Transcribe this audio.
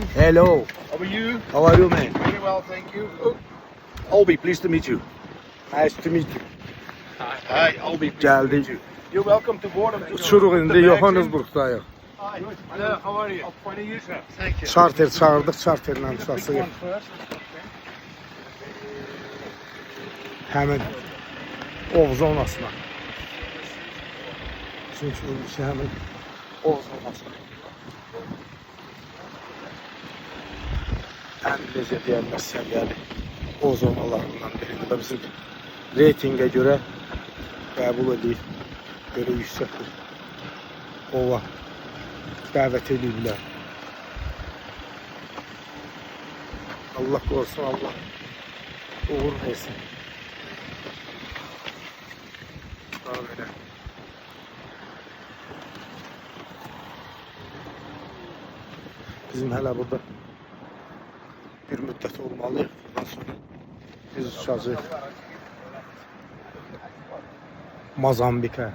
morning. Hello. How are you? How are you, man? Very well, thank you. Albie, pleased to meet you. Nice to meet you. Hi, I'll be. Geldik. You're welcome to board. Uçuruq indi Johannesburgdayıq. Hi, how are you? I'll find you. Thank you. Charter çağırdıq, charterlə uçasıyıq. Həmin Ov zonasına. Çünki bu şey həmin Ov zonasına. Ən necə deyərlər səviyyəli Ov zonalarından birində də bizim reytingə görə qəbul edib. Böyle yüksek bir ova davet edildiler. Allah korusun, Allah uğur versin. Böyle. Bizim hala burada bir müddet olmalı. Bundan sonra biz uçacağız Mazambik'e.